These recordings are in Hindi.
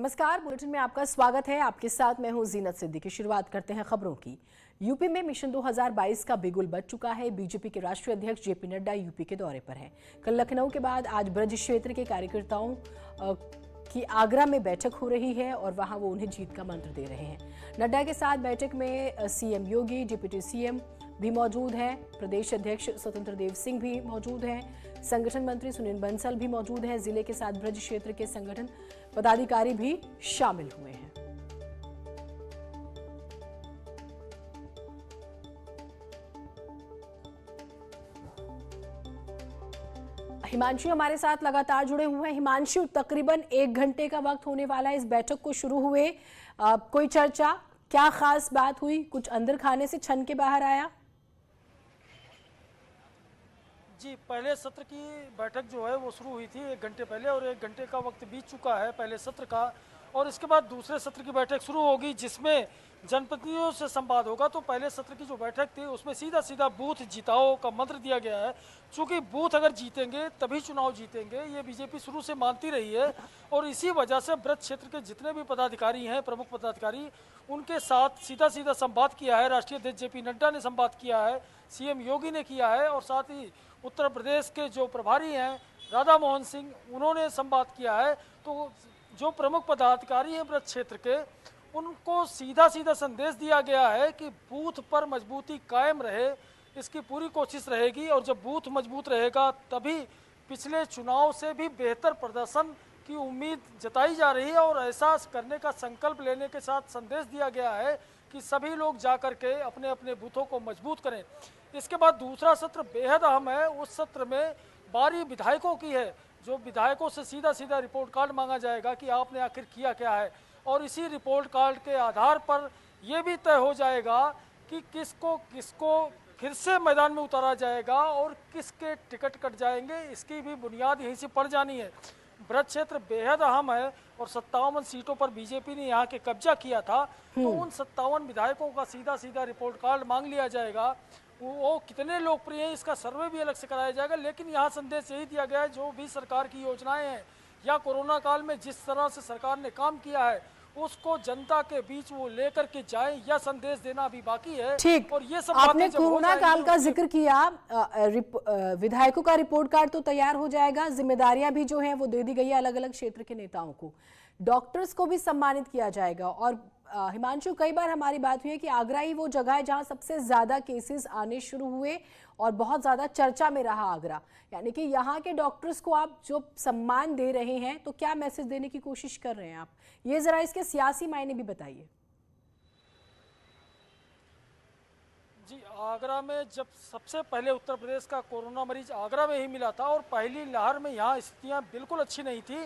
नमस्कार, बुलेटिन में आपका स्वागत है। आपके साथ मैं हूं जीनत सिद्दीकी। शुरुआत करते हैं खबरों की। यूपी में मिशन 2022 का बिगुल बज चुका है। बीजेपी के राष्ट्रीय अध्यक्ष जेपी नड्डा यूपी के दौरे पर हैं। कल लखनऊ के बाद आज ब्रज क्षेत्र के कार्यकर्ताओं की आगरा में बैठक हो रही है और वहां वो उन्हें जीत का मंत्र दे रहे हैं। नड्डा के साथ बैठक में सीएम योगी, डिप्टी सीएम भी मौजूद हैं। प्रदेश अध्यक्ष स्वतंत्र देव सिंह भी मौजूद हैं। संगठन मंत्री सुनील बंसल भी मौजूद हैं। जिले के साथ ब्रज क्षेत्र के संगठन पदाधिकारी भी शामिल हुए हैं। हिमांशु हमारे साथ लगातार जुड़े हुए हैं। हिमांशु, तकरीबन 1 घंटे का वक्त होने वाला है इस बैठक को शुरू हुए। कोई चर्चा, क्या खास बात हुई? कुछ अंदर खाने से छन के बाहर आया? जी, पहले सत्र की बैठक जो है वो शुरू हुई थी 1 घंटे पहले और 1 घंटे का वक्त बीत चुका है पहले सत्र का। और इसके बाद दूसरे सत्र की बैठक शुरू होगी जिसमें जनप्रतिनिधियों से संवाद होगा। तो पहले सत्र की जो बैठक थी उसमें सीधा सीधा बूथ जिताओ का मंत्र दिया गया है। चूँकि बूथ अगर जीतेंगे तभी चुनाव जीतेंगे, ये बीजेपी शुरू से मानती रही है। और इसी वजह से ब्रज क्षेत्र के जितने भी पदाधिकारी हैं, प्रमुख पदाधिकारी, उनके साथ सीधा सीधा संवाद किया है। राष्ट्रीय अध्यक्ष जेपी नड्डा ने संवाद किया है, सीएम योगी ने किया है और साथ ही उत्तर प्रदेश के जो प्रभारी हैं राधा मोहन सिंह, उन्होंने संवाद किया है। तो जो प्रमुख पदाधिकारी हैं ब्रज क्षेत्र के, उनको सीधा सीधा संदेश दिया गया है कि बूथ पर मजबूती कायम रहे, इसकी पूरी कोशिश रहेगी। और जब बूथ मजबूत रहेगा तभी पिछले चुनाव से भी बेहतर प्रदर्शन की उम्मीद जताई जा रही है। और ऐसा करने का संकल्प लेने के साथ संदेश दिया गया है कि सभी लोग जाकर के अपने अपने बूथों को मजबूत करें। इसके बाद दूसरा सत्र बेहद अहम है। उस सत्र में बारी विधायकों की है, जो विधायकों से सीधा सीधा रिपोर्ट कार्ड मांगा जाएगा कि आपने आखिर किया क्या है। और इसी रिपोर्ट कार्ड के आधार पर यह भी तय हो जाएगा कि किसको किसको फिर से मैदान में उतारा जाएगा और किसके टिकट कट जाएंगे। इसकी भी बुनियाद यहीं से पड़ जानी है। ब्रज क्षेत्र बेहद अहम है और 57 सीटों पर बीजेपी ने यहाँ के कब्जा किया था। तो उन 57 विधायकों का सीधा सीधा रिपोर्ट कार्ड मांग लिया जाएगा। वो कितने लोकप्रिय हैं इसका सर्वे भी अलग से कराया जाएगा। लेकिन यहाँ संदेश यही दिया गया है, जो भी सरकार की योजनाएं हैं या कोरोना काल में जिस तरह से सरकार ने काम किया है उसको जनता के बीच वो लेकर के जाए, यह संदेश देना अभी बाकी है। ठीक, और ये सब आपने कोरोना काल का जिक्र किया। विधायकों का रिपोर्ट कार्ड तो तैयार हो जाएगा, जिम्मेदारियां भी जो हैं वो दे दी गई है अलग अलग क्षेत्र के नेताओं को। डॉक्टर्स को भी सम्मानित किया जाएगा। और हिमांशु, कई बार हमारी बात हुई है कि आगरा ही वो जगह है जहां सबसे ज्यादा केसेस आने शुरू हुए और बहुत ज्यादा चर्चा में रहा आगरा। यानी कि यहाँ के डॉक्टर्स को आप जो सम्मान दे रहे हैं, तो क्या मैसेज देने की कोशिश कर रहे हैं आप? ये जरा इसके सियासी मायने भी बताइए। जी, आगरा में जब सबसे पहले उत्तर प्रदेश का कोरोना मरीज आगरा में ही मिला था और पहली लहर में यहाँ स्थितियाँ बिल्कुल अच्छी नहीं थी।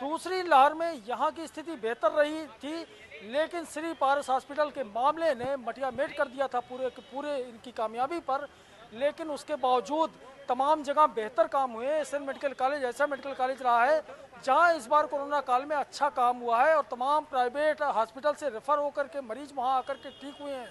दूसरी लहर में यहाँ की स्थिति बेहतर रही थी, लेकिन श्री पारस हॉस्पिटल के मामले ने मटिया मेट कर दिया था पूरे के पूरे इनकी कामयाबी पर। लेकिन उसके बावजूद तमाम जगह बेहतर काम हुए। एसएन मेडिकल कॉलेज ऐसा मेडिकल कॉलेज रहा है जहां इस बार कोरोना काल में अच्छा काम हुआ है और तमाम प्राइवेट हॉस्पिटल से रेफर होकर के मरीज वहां आकर के ठीक हुए हैं।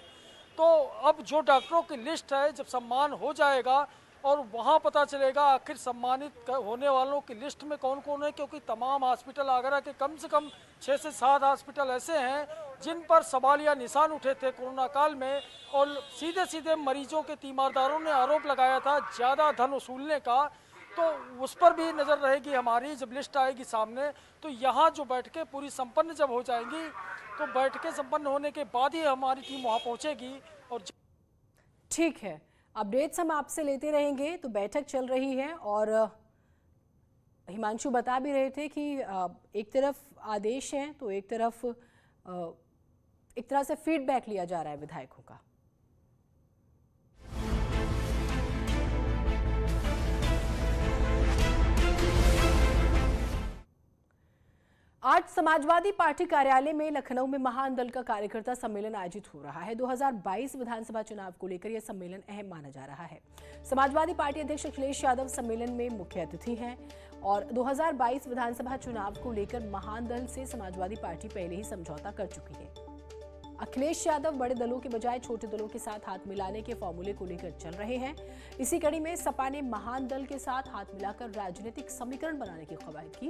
तो अब जो डॉक्टरों की लिस्ट है, जब सम्मान हो जाएगा और वहां पता चलेगा आखिर सम्मानित होने वालों की लिस्ट में कौन कौन है, क्योंकि तमाम हॉस्पिटल आगरा के कम से कम 6 से 7 हॉस्पिटल ऐसे हैं जिन पर सवालिया निशान उठे थे कोरोना काल में। और सीधे सीधे मरीजों के तीमारदारों ने आरोप लगाया था ज़्यादा धन वसूलने का। तो उस पर भी नज़र रहेगी हमारी जब लिस्ट आएगी सामने। तो यहाँ जो बैठकें पूरी संपन्न जब हो जाएंगी, तो बैठकें संपन्न होने के बाद ही हमारी टीम वहाँ पहुँचेगी। और ठीक है, अपडेट्स हम आपसे लेते रहेंगे। तो बैठक चल रही है और हिमांशु बता भी रहे थे कि एक तरफ आदेश हैं तो एक तरफ एक तरह से फीडबैक लिया जा रहा है विधायकों का। आज समाजवादी पार्टी कार्यालय में लखनऊ में महान दल का कार्यकर्ता सम्मेलन आयोजित हो रहा है। 2022 विधानसभा चुनाव को लेकर यह सम्मेलन अहम माना जा रहा है। समाजवादी पार्टी अध्यक्ष अखिलेश यादव सम्मेलन में मुख्य अतिथि हैं और 2022 विधानसभा चुनाव को लेकर महान दल से समाजवादी पार्टी पहले ही समझौता कर चुकी है। अखिलेश यादव बड़े दलों के बजाय छोटे दलों के साथ हाथ मिलाने के फॉर्मूले को लेकर चल रहे हैं। इसी कड़ी में सपा ने महान दल के साथ हाथ मिलाकर राजनीतिक समीकरण बनाने की कवायद की।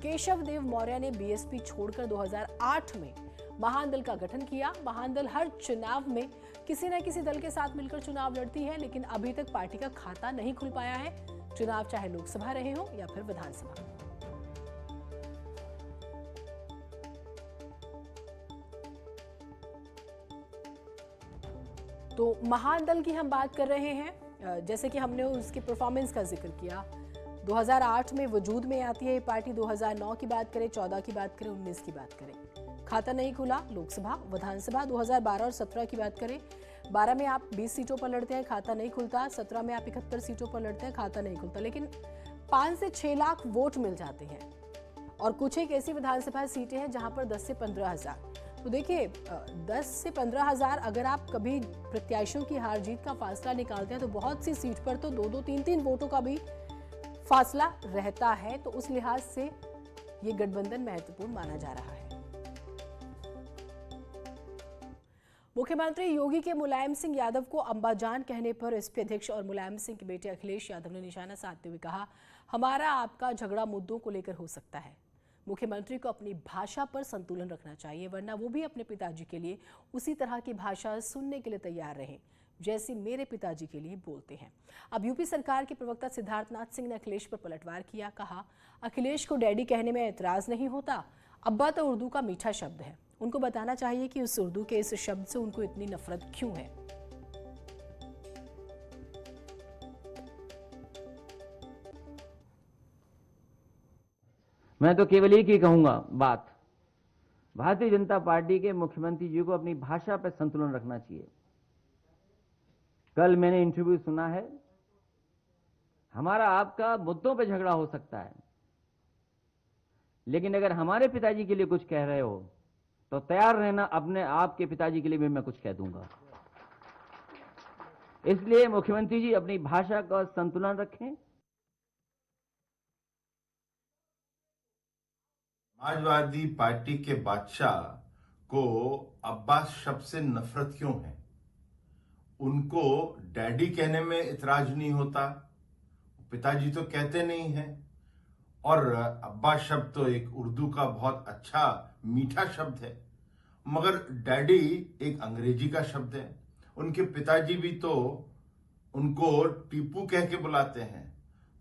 केशव देव मौर्य ने बीएसपी छोड़कर 2008 में महान दल का गठन किया। महान दल हर चुनाव में किसी न किसी दल के साथ मिलकर चुनाव लड़ती है, लेकिन अभी तक पार्टी का खाता नहीं खुल पाया है, चुनाव चाहे लोकसभा रहे हो या फिर विधानसभा। तो महान दल की हम बात कर रहे हैं, जैसे कि हमने उसकी परफॉर्मेंस का जिक्र किया। 2008 में वजूद में आती है ये पार्टी। 2009 की बात करें, 14 की बात करें, 19 की बात करें, खाता नहीं खुला। लोकसभा, विधानसभा 2012 और 17 की बात करें, 12 में आप 20 सीटों पर लड़ते हैं, खाता नहीं खुलता। 17 में आप 71 सीटों पर लड़ते हैं, खाता नहीं खुलता। लेकिन 5 से 6 लाख वोट मिल जाते हैं। और कुछ एक ऐसी विधानसभा सीटें हैं जहां पर 10 से 15 हजार। तो देखिए, 10 से 15 हजार अगर आप कभी प्रत्याशियों की हार जीत का फासला निकालते हैं तो बहुत सी सीट पर तो 2-2, 3-3 वोटों का भी फासला रहता है। तो उस लिहाज से ये गठबंधन महत्वपूर्ण माना जा रहा है। मुख्यमंत्री योगी के मुलायम सिंह यादव को अंबाजान कहने पर एसपी अध्यक्ष और मुलायम सिंह के बेटे अखिलेश यादव ने निशाना साधते हुए कहा, हमारा आपका झगड़ा मुद्दों को लेकर हो सकता है। मुख्यमंत्री को अपनी भाषा पर संतुलन रखना चाहिए, वरना वो भी अपने पिताजी के लिए उसी तरह की भाषा सुनने के लिए तैयार रहें जैसी मेरे पिताजी के लिए बोलते हैं। अब यूपी सरकार के प्रवक्ता सिद्धार्थनाथ सिंह ने अखिलेश पर पलटवार किया। कहा, अखिलेश को डैडी कहने में एतराज नहीं होता, अब्बा तो उर्दू का मीठा शब्द है, उनको बताना चाहिए कि उस उर्दू के इस शब्द से उनको इतनी नफरत क्यों है। मैं तो केवल एक ही कहूंगा बात, भारतीय जनता पार्टी के मुख्यमंत्री जी को अपनी भाषा पर संतुलन रखना चाहिए। कल मैंने इंटरव्यू सुना है, हमारा आपका मुद्दों पे झगड़ा हो सकता है, लेकिन अगर हमारे पिताजी के लिए कुछ कह रहे हो तो तैयार रहना, अपने आपके पिताजी के लिए भी मैं कुछ कह दूंगा। इसलिए मुख्यमंत्री जी अपनी भाषा का संतुलन रखें। समाजवादी पार्टी के बादशाह को अब्बास शब्द से नफरत क्यों है? उनको डैडी कहने में इतराज नहीं होता, पिताजी तो कहते नहीं हैं। और अब्बास शब्द तो एक उर्दू का बहुत अच्छा मीठा शब्द है, मगर डैडी एक अंग्रेजी का शब्द है। उनके पिताजी भी तो उनको टीपू कह के बुलाते हैं।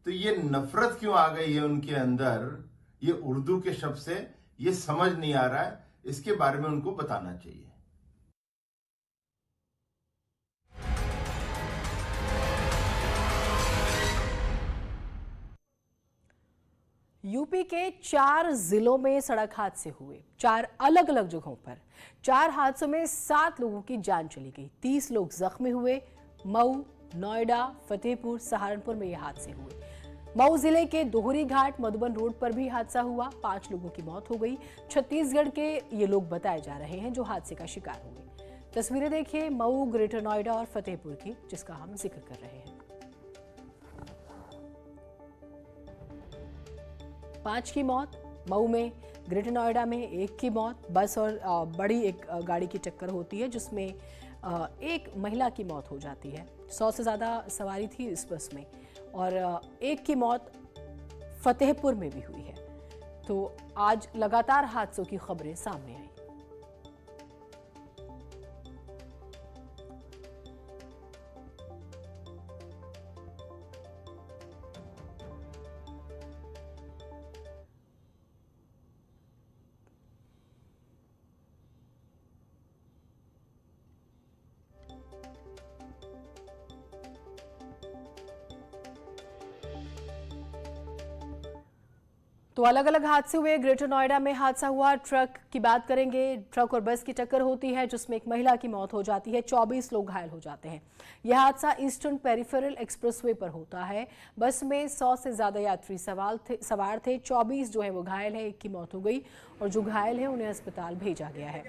तो ये नफरत क्यों आ गई है उनके अंदर ये उर्दू के शब्द से, ये समझ नहीं आ रहा है। इसके बारे में उनको बताना चाहिए। यूपी के 4 जिलों में सड़क हादसे हुए, 4 अलग अलग जगहों पर। 4 हादसों में 7 लोगों की जान चली गई, 30 लोग जख्मी हुए। मऊ, नोएडा, फतेहपुर, सहारनपुर में ये हादसे हुए। मऊ जिले के दोहरी घाट मधुबन रोड पर भी हादसा हुआ, 5 लोगों की मौत हो गई। छत्तीसगढ़ के ये लोग बताए जा रहे हैं जो हादसे का शिकार हुए। तस्वीरें देखिए मऊ, ग्रेटर नोएडा और फतेहपुर की, जिसका हम जिक्र कर रहे हैं। 5 की मौत मऊ में, ग्रेटर नोएडा में 1 की मौत। बस और बड़ी एक गाड़ी की टक्कर होती है जिसमें एक महिला की मौत हो जाती है। 100 से ज़्यादा सवारी थी इस बस में, और 1 की मौत फतेहपुर में भी हुई है। तो आज लगातार हादसों की खबरें सामने आई। तो अलग अलग हादसे हुए। ग्रेटर नोएडा में हादसा हुआ, ट्रक की बात करेंगे। ट्रक और बस की टक्कर होती है जिसमें एक महिला की मौत हो जाती है, 24 लोग घायल हो जाते हैं। यह हादसा ईस्टर्न पेरिफेरल एक्सप्रेसवे पर होता है। बस में 100 से ज्यादा यात्री सवार थे, 24 जो है वो घायल है, 1 की मौत हो गई और जो घायल है उन्हें अस्पताल भेजा गया है।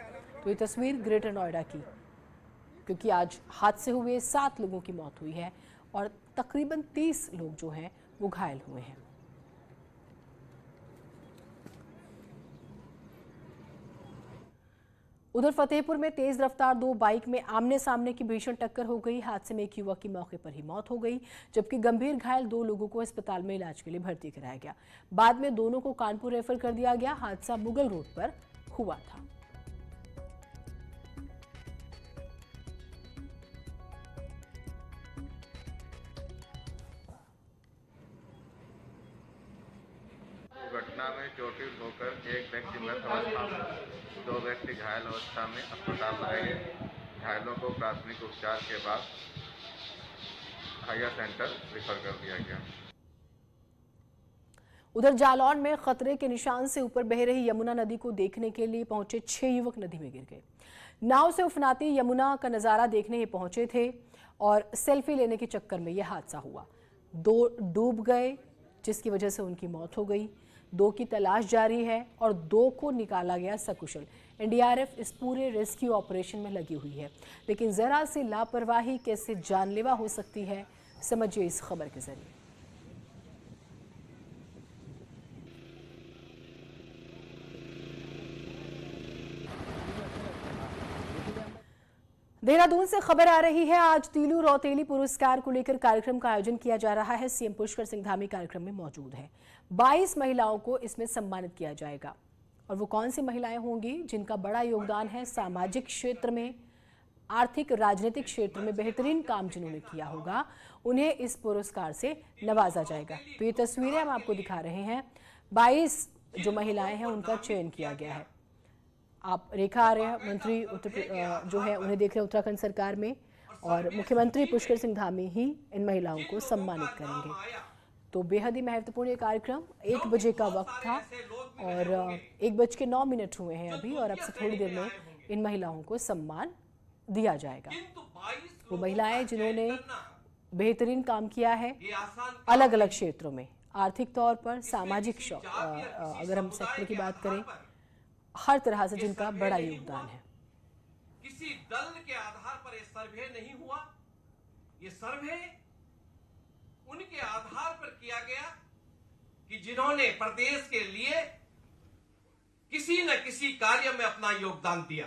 तो ये तस्वीर ग्रेटर नोएडा की, क्योंकि आज हादसे हुए, 7 लोगों की मौत हुई है और तकरीबन 30 लोग जो हैं वो घायल हुए हैं। उधर फतेहपुर में तेज रफ्तार दो बाइक में आमने सामने की भीषण टक्कर हो गई। हादसे में एक युवक की मौके पर ही मौत हो गई, जबकि गंभीर घायल दो लोगों को अस्पताल में इलाज के लिए भर्ती कराया गया। बाद में दोनों को कानपुर रेफर कर दिया गया। हादसा मुगल रोड पर हुआ था। घटना में चोटिल होकर एक व्यक्ति मृत अवस्था में, दो व्यक्ति घायल अवस्था में अस्पताल लाए गए। घायलों को प्राथमिक उपचार के बाद हायर सेंटर रेफर कर दिया गया। उधर जालौन में खतरे के निशान से ऊपर बह रही यमुना नदी को देखने के लिए पहुंचे 6 युवक नदी में गिर गए। नाव से उफनाती यमुना का नजारा देखने ये पहुंचे थे और सेल्फी लेने के चक्कर में यह हादसा हुआ। 2 डूब गए, जिसकी वजह से उनकी मौत हो गई। 2 की तलाश जारी है और 2 को निकाला गया सकुशल। एनडीआरएफ इस पूरे रेस्क्यू ऑपरेशन में लगी हुई है, लेकिन जरा सी लापरवाही कैसे जानलेवा हो सकती है, समझिए इस खबर के जरिए। देहरादून से खबर आ रही है। आज तीलू रौतेली पुरस्कार को लेकर कार्यक्रम का आयोजन किया जा रहा है। सीएम पुष्कर सिंह धामी कार्यक्रम में मौजूद है। 22 महिलाओं को इसमें सम्मानित किया जाएगा। और वो कौन सी महिलाएं होंगी जिनका बड़ा योगदान है सामाजिक क्षेत्र में, आर्थिक, राजनीतिक क्षेत्र में बेहतरीन काम जिन्होंने किया होगा, उन्हें इस पुरस्कार से नवाजा जाएगा। तो ये तस्वीरें हम आपको दिखा रहे हैं। 22 जो महिलाएं हैं उनका चयन किया गया है। आप रेखा आर्य मंत्री जो है उन्हें देख रहे हैं उत्तराखंड सरकार में, और मुख्यमंत्री पुष्कर सिंह धामी ही इन महिलाओं को सम्मानित करेंगे। तो बेहद ही महत्वपूर्ण ये कार्यक्रम 1 बजे का वक्त था और 1:09 हुए हैं अभी, और अब से थोड़ी देर में इन महिलाओं को सम्मान दिया जाएगा। वो महिलाएं जिन्होंने बेहतरीन काम किया है अलग अलग क्षेत्रों में, आर्थिक तौर पर, सामाजिक अगर हम सेक्टर की बात करें, हर तरह से जिनका बड़ा योगदान है। किसी दल के आधार पर यह सर्वे नहीं हुआ। ये सर्वे उनके आधार पर किया गया कि जिन्होंने प्रदेश के लिए किसी न किसी कार्य में अपना योगदान दिया।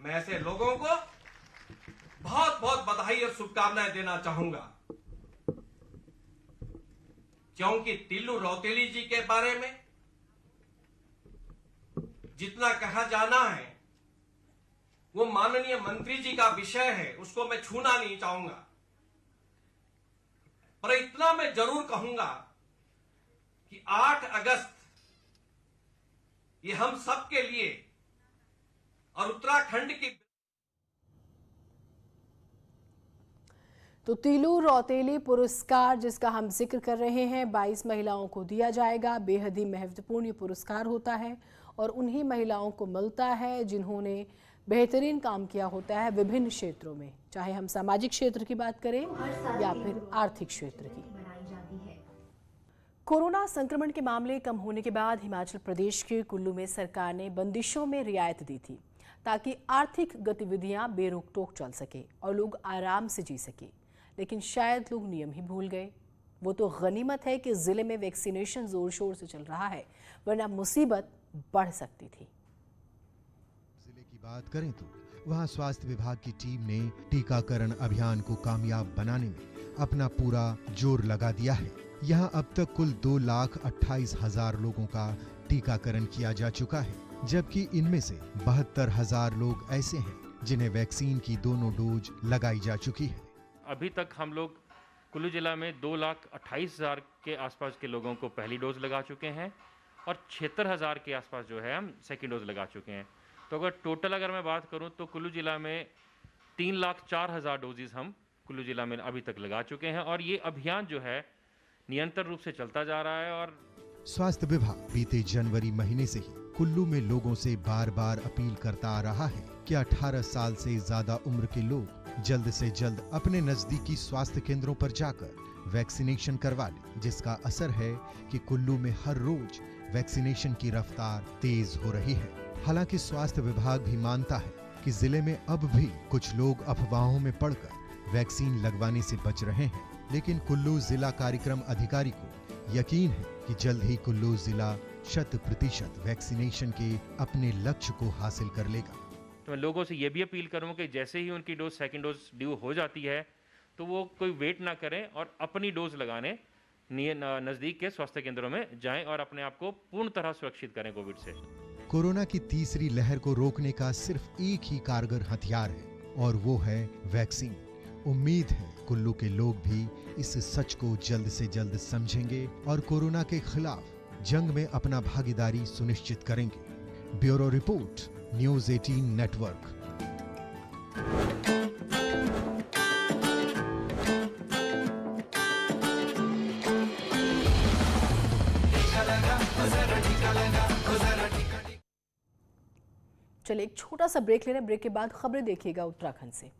मैं ऐसे लोगों को बहुत बहुत बधाई और शुभकामनाएं देना चाहूंगा, क्योंकि तीलू रौतेली जी के बारे में जितना कहा जाना है वो माननीय मंत्री जी का विषय है, उसको मैं छूना नहीं चाहूंगा। पर इतना मैं जरूर कहूंगा कि 8 अगस्त ये हम सब के लिए और उत्तराखंड की। तो तीलू रौतेली पुरस्कार जिसका हम जिक्र कर रहे हैं 22 महिलाओं को दिया जाएगा। बेहद ही महत्वपूर्ण ये पुरस्कार होता है और उन्हीं महिलाओं को मिलता है जिन्होंने बेहतरीन काम किया होता है विभिन्न क्षेत्रों में, चाहे हम सामाजिक क्षेत्र की बात करें या फिर आर्थिक क्षेत्र की। कोरोना संक्रमण के मामले कम होने के बाद हिमाचल प्रदेश के कुल्लू में सरकार ने बंदिशों में रियायत दी थी ताकि आर्थिक गतिविधियां बेरोक टोक चल सके और लोग आराम से जी सके। लेकिन शायद लोग नियम ही भूल गए। वो तो गनीमत है कि जिले में वैक्सीनेशन जोर शोर से चल रहा है, वरना मुसीबत बढ़ सकती थी। जिले की बात करें तो वहां स्वास्थ्य विभाग की टीम ने टीकाकरण अभियान को कामयाब बनाने में अपना पूरा जोर लगा दिया है। यहां अब तक कुल 2,28,000 लोगों का टीकाकरण किया जा चुका है, जबकि इनमें से 72,000 लोग ऐसे हैं जिन्हें वैक्सीन की दोनों डोज लगाई जा चुकी है। अभी तक हम लोग कुल्लू जिला में 2,28,000 के आसपास के लोगों को पहली डोज लगा चुके हैं और 76,000 के आसपास जो है हम सेकेंड डोज लगा चुके हैं। तो अगर टोटल अगर मैं बात करूं तो कुल्लू जिला में 3,04,000 डोजेस हम कुल्लू जिला में अभी तक लगा चुके हैं और ये अभियान जो है निरंतर रूप से चलता जा रहा है। और स्वास्थ्य विभाग बीते जनवरी महीने से ही कुल्लू में लोगों से बार बार अपील करता आ रहा है कि 18 साल से ज्यादा उम्र के लोग जल्द से जल्द अपने नजदीकी स्वास्थ्य केंद्रों पर जाकर वैक्सीनेशन करवा लें, जिसका असर है कि कुल्लू में हर रोज वैक्सीनेशन की रफ्तार तेज हो रही है। हालांकि स्वास्थ्य विभाग भी मानता है कि जिले में अब भी कुछ लोग अफवाहों में पड़कर वैक्सीन लगवाने से बच रहे हैं, लेकिन कुल्लू जिला कार्यक्रम अधिकारी को यकीन है कि जल्द ही कुल्लू जिला 100% वैक्सीनेशन के अपने लक्ष्य को हासिल कर लेगा। तो मैं लोगों से ये भी अपील करूँगा कि जैसे ही उनकी डोज सेकेंड डोज ड्यू हो जाती है तो वो कोई वेट ना करें और अपनी डोज लगाने नज़दीक के स्वास्थ्य केंद्रों में जाएं और अपने आप को पूर्ण तरह सुरक्षित करें कोविड से। कोरोना की तीसरी लहर को रोकने का सिर्फ एक ही कारगर हथियार है और वो है वैक्सीन। उम्मीद है कुल्लू के लोग भी इस सच को जल्द से जल्द समझेंगे और कोरोना के खिलाफ जंग में अपना भागीदारी सुनिश्चित करेंगे। Bureau report, news 18 network. चलिए एक छोटा सा ब्रेक ले रहे हैं। ब्रेक के बाद खबरें देखिएगा उत्तराखंड से।